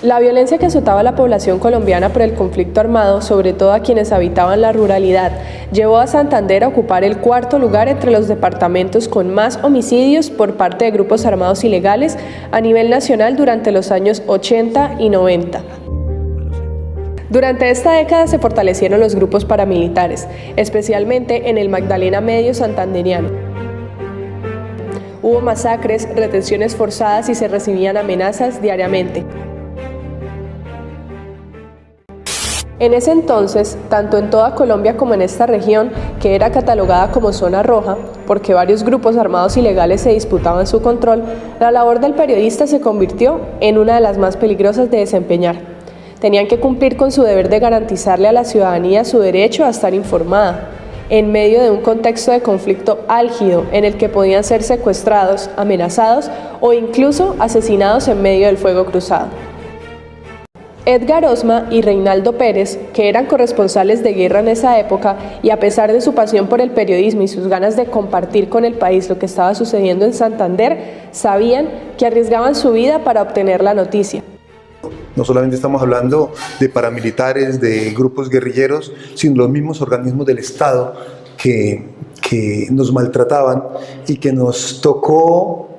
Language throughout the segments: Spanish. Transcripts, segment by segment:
La violencia que azotaba a la población colombiana por el conflicto armado, sobre todo a quienes habitaban la ruralidad, llevó a Santander a ocupar el cuarto lugar entre los departamentos con más homicidios por parte de grupos armados ilegales a nivel nacional durante los años 80 y 90. Durante esta década se fortalecieron los grupos paramilitares, especialmente en el Magdalena Medio santanderiano. Hubo masacres, retenciones forzadas y se recibían amenazas diariamente. En ese entonces, tanto en toda Colombia como en esta región, que era catalogada como zona roja, porque varios grupos armados ilegales se disputaban su control, la labor del periodista se convirtió en una de las más peligrosas de desempeñar. Tenían que cumplir con su deber de garantizarle a la ciudadanía su derecho a estar informada, en medio de un contexto de conflicto álgido en el que podían ser secuestrados, amenazados o incluso asesinados en medio del fuego cruzado. Edgar Osma y Reinaldo Pérez, que eran corresponsales de guerra en esa época y a pesar de su pasión por el periodismo y sus ganas de compartir con el país lo que estaba sucediendo en Santander, sabían que arriesgaban su vida para obtener la noticia. No solamente estamos hablando de paramilitares, de grupos guerrilleros, sino los mismos organismos del Estado que nos maltrataban y que nos tocó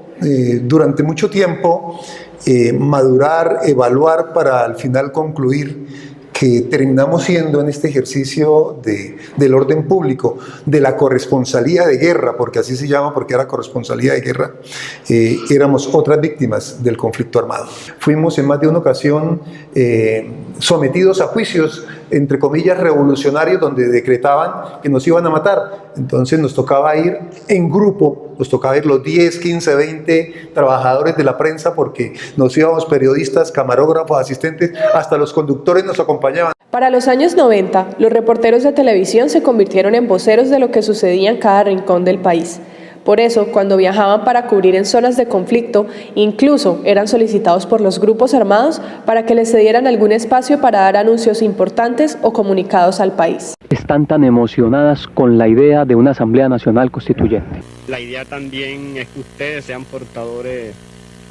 durante mucho tiempo madurar, evaluar para al final concluir que terminamos siendo en este ejercicio del orden público, de la corresponsalía de guerra, porque así se llama, porque era corresponsalía de guerra, éramos otras víctimas del conflicto armado. Fuimos en más de una ocasión sometidos a juicios, entre comillas, revolucionarios, donde decretaban que nos iban a matar. Entonces nos tocaba ir en grupo, nos tocaba ir los 10, 15, 20 trabajadores de la prensa, porque nos íbamos periodistas, camarógrafos, asistentes, hasta los conductores nos acompañaban. Para los años 90, los reporteros de televisión se convirtieron en voceros de lo que sucedía en cada rincón del país. Por eso, cuando viajaban para cubrir en zonas de conflicto, incluso eran solicitados por los grupos armados para que les cedieran algún espacio para dar anuncios importantes o comunicados al país. Están tan emocionadas con la idea de una Asamblea Nacional Constituyente. La idea también es que ustedes sean portadores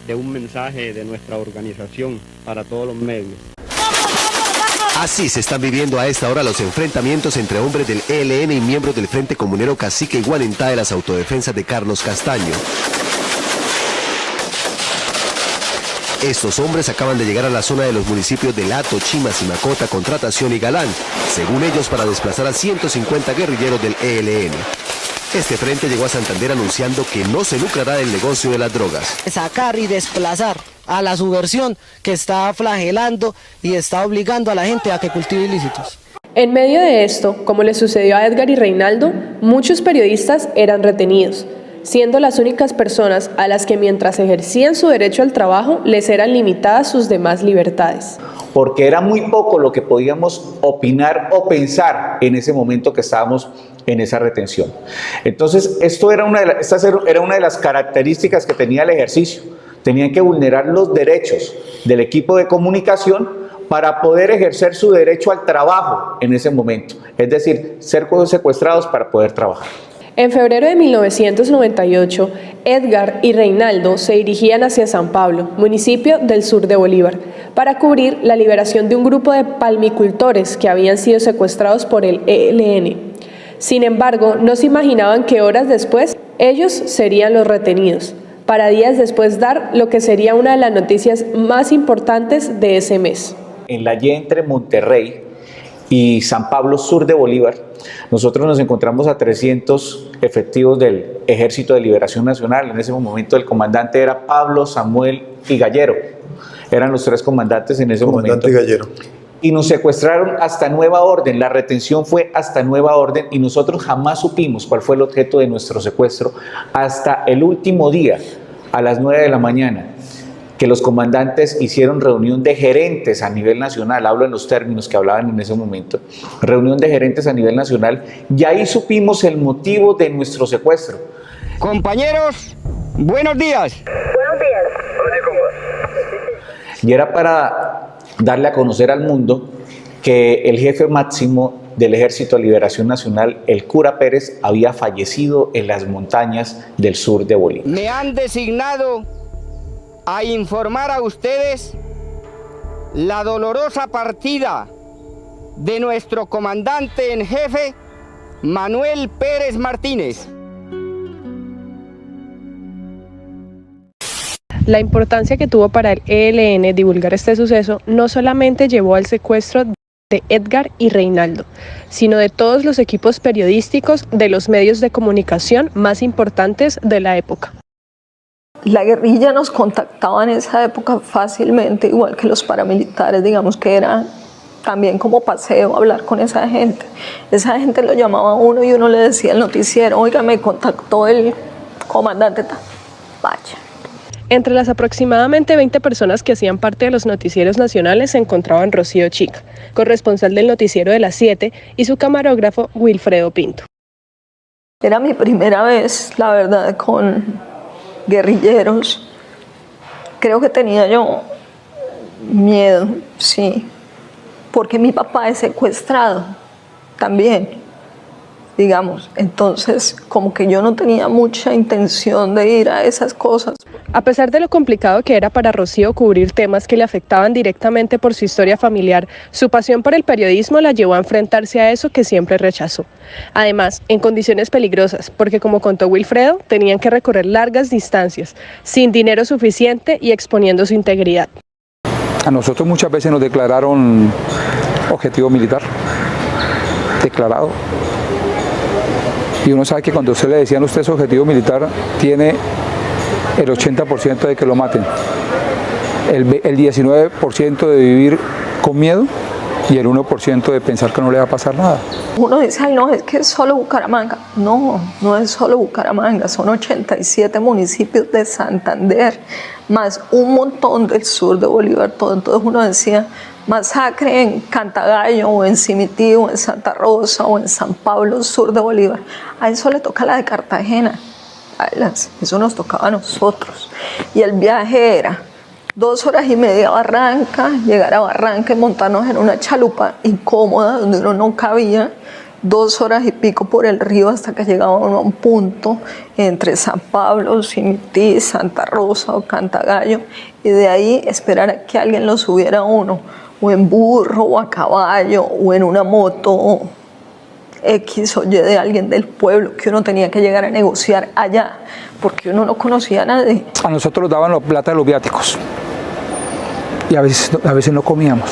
de un mensaje de nuestra organización para todos los medios. Así se están viviendo a esta hora los enfrentamientos entre hombres del ELN y miembros del Frente Comunero Cacique y Guanentá de las autodefensas de Carlos Castaño. Estos hombres acaban de llegar a la zona de los municipios de Lato, Chima, Simacota, Contratación y Galán, según ellos para desplazar a 150 guerrilleros del ELN. Este frente llegó a Santander anunciando que no se lucrará del negocio de las drogas. Sacar y desplazar a la subversión que está flagelando y está obligando a la gente a que cultive ilícitos. En medio de esto, como le sucedió a Edgar y Reinaldo, muchos periodistas eran retenidos, siendo las únicas personas a las que mientras ejercían su derecho al trabajo les eran limitadas sus demás libertades. Porque era muy poco lo que podíamos opinar o pensar en ese momento que estábamos en esa retención. Entonces, esta era una de las características que tenía el ejercicio. Tenían que vulnerar los derechos del equipo de comunicación para poder ejercer su derecho al trabajo en ese momento. Es decir, ser secuestrados para poder trabajar. En febrero de 1998, Edgar y Reinaldo se dirigían hacia San Pablo, municipio del sur de Bolívar, para cubrir la liberación de un grupo de palmicultores que habían sido secuestrados por el ELN. Sin embargo, no se imaginaban que horas después ellos serían los retenidos, para días después dar lo que sería una de las noticias más importantes de ese mes. En la Y entre Monterrey y San Pablo, sur de Bolívar, nosotros nos encontramos a 300 efectivos del Ejército de Liberación Nacional. En ese momento el comandante era Pablo, Samuel y Gallero. Eran los tres comandantes en ese momento. Comandante Gallero. Y nos secuestraron hasta nueva orden, la retención fue hasta nueva orden y nosotros jamás supimos cuál fue el objeto de nuestro secuestro hasta el último día, a las 9 de la mañana, que los comandantes hicieron reunión de gerentes a nivel nacional, hablo en los términos que hablaban en ese momento, reunión de gerentes a nivel nacional, y ahí supimos el motivo de nuestro secuestro. Compañeros, buenos días. Buenos días. Y era para darle a conocer al mundo que el jefe máximo del Ejército de Liberación Nacional, el cura Pérez, había fallecido en las montañas del sur de Bolívar. Me han designado a informar a ustedes la dolorosa partida de nuestro comandante en jefe, Manuel Pérez Martínez. La importancia que tuvo para el ELN divulgar este suceso no solamente llevó al secuestro de Edgar y Reinaldo, sino de todos los equipos periodísticos de los medios de comunicación más importantes de la época. La guerrilla nos contactaba en esa época fácilmente, igual que los paramilitares, digamos que era también como paseo hablar con esa gente. Esa gente lo llamaba a uno y uno le decía al noticiero, oiga, me contactó el comandante, vaya. Entre las aproximadamente 20 personas que hacían parte de los noticieros nacionales se encontraban Rocío Chica, corresponsal del noticiero de las 7, y su camarógrafo Wilfredo Pinto. Era mi primera vez, la verdad, con guerrilleros. Creo que tenía yo miedo, sí, porque mi papá es secuestrado también, digamos. Entonces, como que yo no tenía mucha intención de ir a esas cosas. A pesar de lo complicado que era para Rocío cubrir temas que le afectaban directamente por su historia familiar, su pasión por el periodismo la llevó a enfrentarse a eso que siempre rechazó. Además, en condiciones peligrosas, porque como contó Wilfredo, tenían que recorrer largas distancias, sin dinero suficiente y exponiendo su integridad. A nosotros muchas veces nos declararon objetivo militar, declarado. Y uno sabe que cuando usted le decían a usted su objetivo militar, tiene el 80% de que lo maten, el 19% de vivir con miedo y el 1% de pensar que no le va a pasar nada. Uno dice, ay no, es que es solo Bucaramanga. No, no es solo Bucaramanga, son 87 municipios de Santander, más un montón del sur de Bolívar, todo. Entonces uno decía, masacre en Cantagallo, o en Cimití, o en Santa Rosa, o en San Pablo, sur de Bolívar. A eso le toca la de Cartagena. Eso nos tocaba a nosotros. Y el viaje era 2 horas y media a Barranca, llegar a Barranca y montarnos en una chalupa incómoda donde uno no cabía, 2 horas y pico por el río hasta que llegábamos a un punto entre San Pablo, Cimití, Santa Rosa o Cantagallo, y de ahí esperar a que alguien lo subiera a uno, o en burro, o a caballo, o en una moto X o Y de alguien del pueblo, que uno tenía que llegar a negociar allá, porque uno no conocía a nadie. A nosotros nos daban la plata de los viáticos y a veces no comíamos,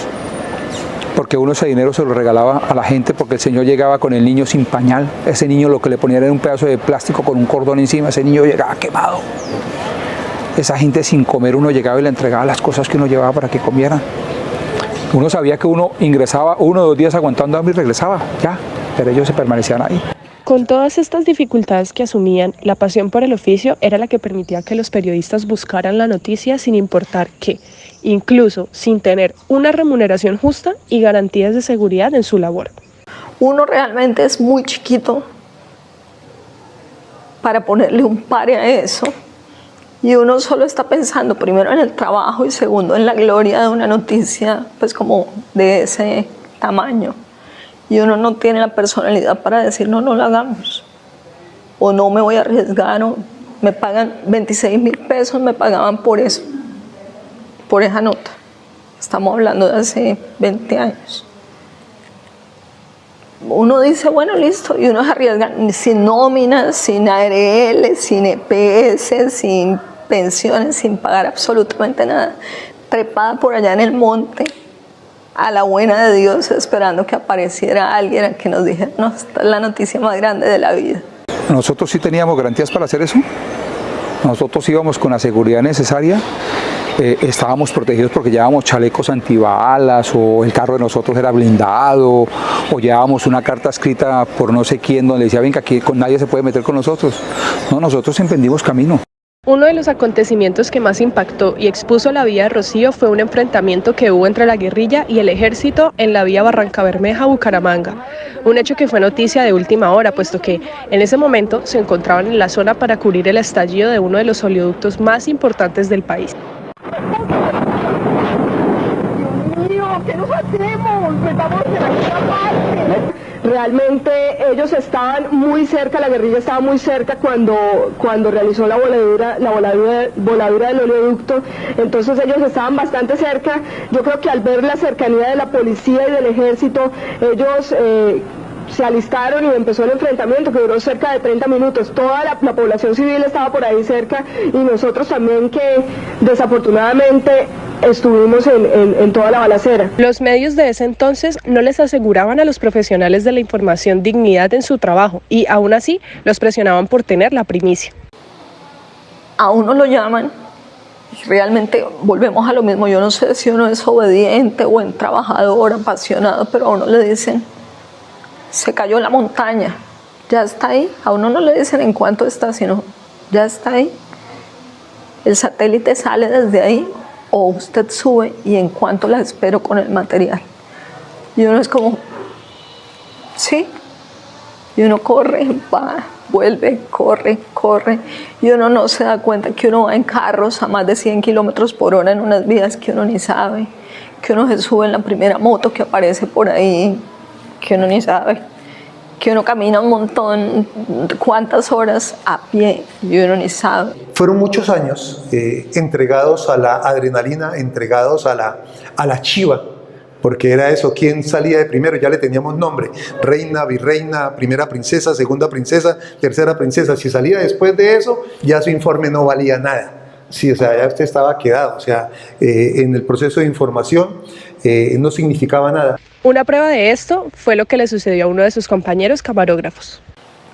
porque uno ese dinero se lo regalaba a la gente, porque el señor llegaba con el niño sin pañal. Ese niño lo que le ponían era un pedazo de plástico con un cordón encima, ese niño llegaba quemado. Esa gente sin comer, uno llegaba y le entregaba las cosas que uno llevaba para que comieran. Uno sabía que uno ingresaba 1 o 2 días aguantando hambre y regresaba, ya. Pero ellos se permanecían ahí. Con todas estas dificultades que asumían, la pasión por el oficio era la que permitía que los periodistas buscaran la noticia sin importar qué, incluso sin tener una remuneración justa y garantías de seguridad en su labor. Uno realmente es muy chiquito para ponerle un pare a eso, y uno solo está pensando primero en el trabajo y segundo en la gloria de una noticia pues como de ese tamaño. Y uno no tiene la personalidad para decir, no lo hagamos. O no me voy a arriesgar, o me pagan 26.000 pesos, me pagaban por eso, por esa nota. Estamos hablando de hace 20 años. Uno dice, bueno, listo, y uno se arriesga sin nóminas, sin ARL, sin EPS, sin pensiones, sin pagar absolutamente nada. Trepada por allá en el monte, a la buena de Dios, esperando que apareciera alguien a que nos dijera, no, esta es la noticia más grande de la vida. Nosotros sí teníamos garantías para hacer eso. Nosotros íbamos con la seguridad necesaria. Estábamos protegidos porque llevábamos chalecos antibalas, o el carro de nosotros era blindado, o llevábamos una carta escrita por no sé quién donde decía, venga, aquí con nadie se puede meter con nosotros. No, nosotros emprendimos camino. Uno de los acontecimientos que más impactó y expuso la vida de Rocío fue un enfrentamiento que hubo entre la guerrilla y el ejército en la vía Barrancabermeja-Bucaramanga. Un hecho que fue noticia de última hora, puesto que en ese momento se encontraban en la zona para cubrir el estallido de uno de los oleoductos más importantes del país. Dios mío, ¿qué nos hacemos? Pues vamos a la otra parte. Realmente ellos estaban muy cerca, la guerrilla estaba muy cerca cuando realizó la voladura del oleoducto, entonces ellos estaban bastante cerca. Yo creo que al ver la cercanía de la policía y del ejército, ellos se alistaron y empezó el enfrentamiento que duró cerca de 30 minutos. Toda la población civil estaba por ahí cerca y nosotros también, que desafortunadamente estuvimos en toda la balacera. Los medios de ese entonces no les aseguraban a los profesionales de la información dignidad en su trabajo y aún así los presionaban por tener la primicia. A uno lo llaman y realmente volvemos a lo mismo. Yo no sé si uno es obediente, buen trabajador, apasionado, pero a uno le dicen: se cayó la montaña, ya está ahí. A uno no le dicen en cuánto está, sino ya está ahí. El satélite sale desde ahí o usted sube y en cuánto la espero con el material. Y uno es como, sí. Y uno corre, va, vuelve, corre, corre. Y uno no se da cuenta que uno va en carros a más de 100 kilómetros por hora en unas vías que uno ni sabe. Que uno se sube en la primera moto que aparece por ahí, que uno ni sabe, que uno camina un montón, cuántas horas a pie, y uno ni sabe. Fueron muchos años entregados a la adrenalina, entregados a la chiva, porque era eso, quién salía de primero, ya le teníamos nombre: reina, virreina, primera princesa, segunda princesa, tercera princesa. Si salía después de eso, ya su informe no valía nada. Sí, o sea, ya usted estaba quedado, o sea, en el proceso de información no significaba nada. Una prueba de esto fue lo que le sucedió a uno de sus compañeros camarógrafos.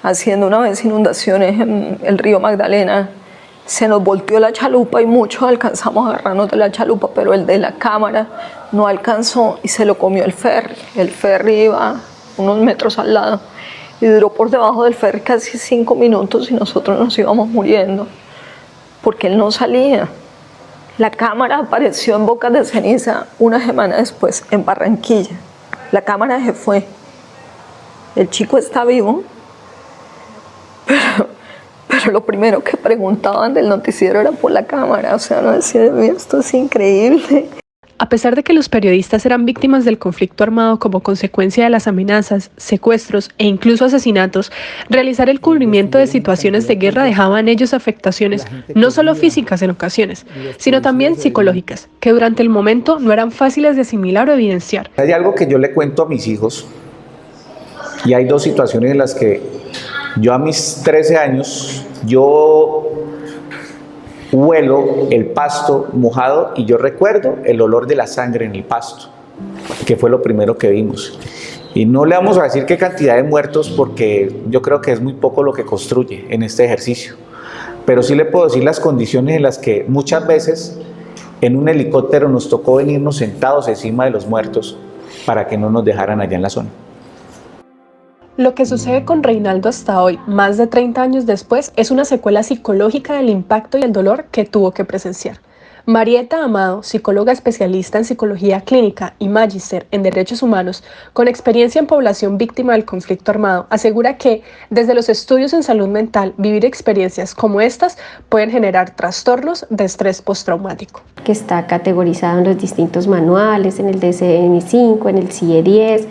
Haciendo una vez inundaciones en el río Magdalena, se nos volteó la chalupa y muchos alcanzamos a agarrarnos de la chalupa, pero el de la cámara no alcanzó y se lo comió el ferry. El ferry iba unos metros al lado y duró por debajo del ferry casi 5 minutos y nosotros nos íbamos muriendo porque él no salía. La cámara apareció en Bocas de Ceniza una semana después en Barranquilla. La cámara se fue. El chico está vivo, pero lo primero que preguntaban del noticiero era por la cámara. O sea, no decía, esto es increíble. A pesar de que los periodistas eran víctimas del conflicto armado como consecuencia de las amenazas, secuestros e incluso asesinatos, realizar el cubrimiento de situaciones de guerra dejaba en ellos afectaciones no solo físicas en ocasiones, sino también psicológicas, que durante el momento no eran fáciles de asimilar o evidenciar. Hay algo que yo le cuento a mis hijos, y hay dos situaciones en las que yo a mis 13 años, yo huelo el pasto mojado y yo recuerdo el olor de la sangre en el pasto, que fue lo primero que vimos. Y no le vamos a decir qué cantidad de muertos, porque yo creo que es muy poco lo que construye en este ejercicio, pero sí le puedo decir las condiciones en las que muchas veces en un helicóptero nos tocó venirnos sentados encima de los muertos para que no nos dejaran allá en la zona. Lo que sucede con Reinaldo hasta hoy, más de 30 años después, es una secuela psicológica del impacto y el dolor que tuvo que presenciar. Marieta Amado, psicóloga especialista en psicología clínica y magíster en derechos humanos, con experiencia en población víctima del conflicto armado, asegura que, desde los estudios en salud mental, vivir experiencias como estas pueden generar trastornos de estrés postraumático. Que está categorizado en los distintos manuales, en el DSM-5, en el CIE-10,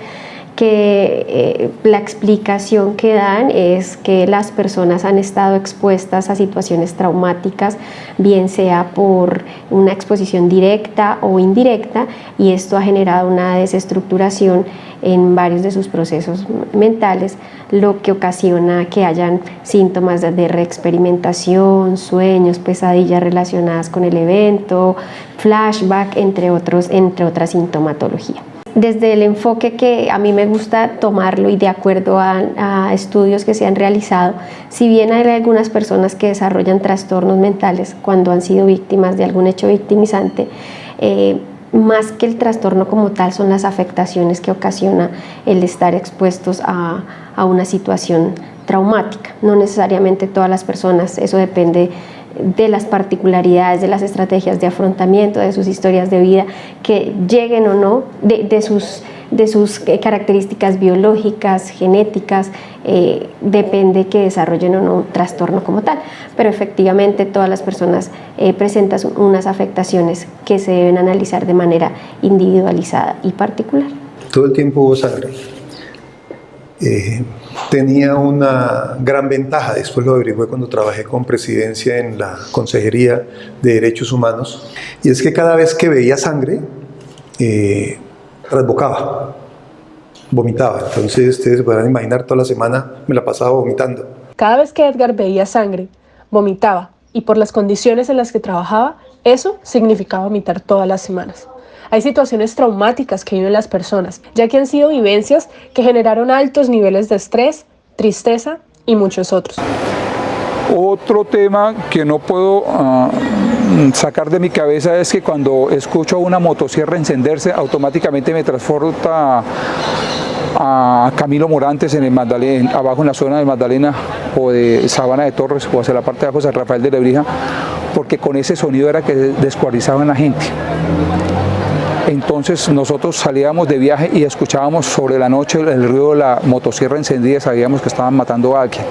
que la explicación que dan es que las personas han estado expuestas a situaciones traumáticas, bien sea por una exposición directa o indirecta, y esto ha generado una desestructuración en varios de sus procesos mentales, lo que ocasiona que hayan síntomas de reexperimentación, sueños, pesadillas relacionadas con el evento, flashback, entre otras sintomatología. Desde el enfoque que a mí me gusta tomarlo y de acuerdo a estudios que se han realizado, si bien hay algunas personas que desarrollan trastornos mentales cuando han sido víctimas de algún hecho victimizante, más que el trastorno como tal son las afectaciones que ocasiona el estar expuestos a una situación traumática. No necesariamente todas las personas, eso depende de las particularidades, de las estrategias de afrontamiento, de sus historias de vida, que lleguen o no, de sus características biológicas, genéticas, depende que desarrollen o no un trastorno como tal, pero efectivamente todas las personas presentan unas afectaciones que se deben analizar de manera individualizada y particular. Todo el tiempo hubo sangre. tenía una gran ventaja, después lo averigué cuando trabajé con Presidencia en la Consejería de Derechos Humanos, y es que cada vez que veía sangre, trasbocaba, vomitaba. Entonces ustedes se podrán imaginar, toda la semana me la pasaba vomitando. Cada vez que Edgar veía sangre, vomitaba, y por las condiciones en las que trabajaba, eso significaba vomitar todas las semanas. Hay situaciones traumáticas que viven las personas, ya que han sido vivencias que generaron altos niveles de estrés, tristeza y muchos otros. Otro tema que no puedo sacar de mi cabeza es que cuando escucho una motosierra encenderse, automáticamente me transporta a Camilo Morantes en el Magdalena, abajo en la zona de Magdalena o de Sabana de Torres o hacia la parte de abajo de San Rafael de Lebrija, porque con ese sonido era que descuartizaban a la gente. Entonces nosotros salíamos de viaje y escuchábamos sobre la noche el ruido de la motosierra encendida, sabíamos que estaban matando a alguien.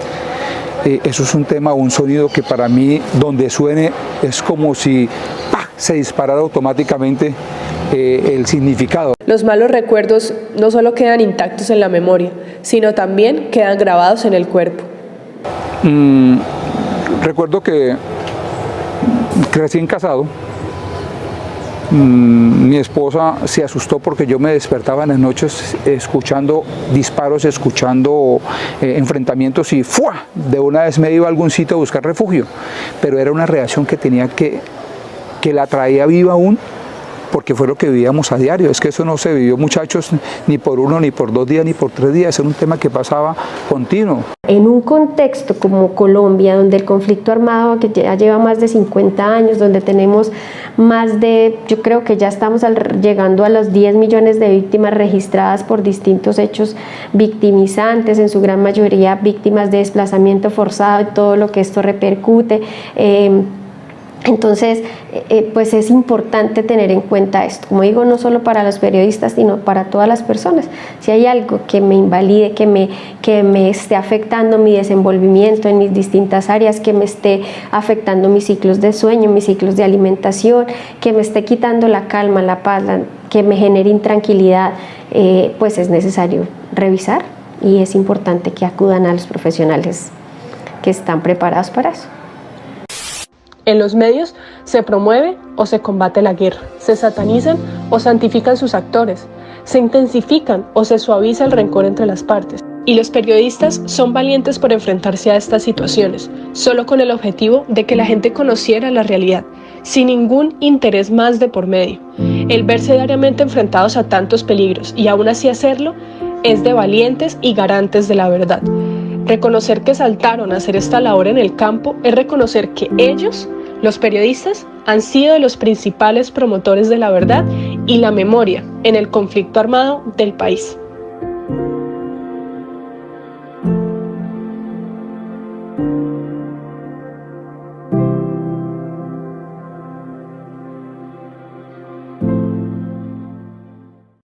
Eso es un tema, un sonido que para mí, donde suene, es como si ¡pah!, se disparara automáticamente el significado. Los malos recuerdos no solo quedan intactos en la memoria, sino también quedan grabados en el cuerpo. Recuerdo que recién casado, mi esposa se asustó porque yo me despertaba en las noches escuchando disparos, escuchando enfrentamientos y ¡fua!, de una vez me iba a algún sitio a buscar refugio, pero era una reacción que tenía que la traía viva aún, porque fue lo que vivíamos a diario. Es que eso no se vivió, muchachos, ni por 1, ni por 2 días, ni por 3 días, era un tema que pasaba continuo. En un contexto como Colombia, donde el conflicto armado que ya lleva más de 50 años, donde tenemos más de, yo creo que ya estamos llegando a los 10 millones de víctimas registradas por distintos hechos victimizantes, en su gran mayoría víctimas de desplazamiento forzado y todo lo que esto repercute. Entonces, pues es importante tener en cuenta esto, como digo, no solo para los periodistas, sino para todas las personas. Si hay algo que me invalide, que me esté afectando mi desenvolvimiento en mis distintas áreas, que me esté afectando mis ciclos de sueño, mis ciclos de alimentación, que me esté quitando la calma, la paz, que me genere intranquilidad, pues es necesario revisar y es importante que acudan a los profesionales que están preparados para eso. En los medios se promueve o se combate la guerra, se satanizan o santifican sus actores, se intensifican o se suaviza el rencor entre las partes. Y los periodistas son valientes por enfrentarse a estas situaciones, solo con el objetivo de que la gente conociera la realidad, sin ningún interés más de por medio. El verse diariamente enfrentados a tantos peligros y aún así hacerlo es de valientes y garantes de la verdad. Reconocer que saltaron a hacer esta labor en el campo es reconocer que ellos, los periodistas, han sido de los principales promotores de la verdad y la memoria en el conflicto armado del país.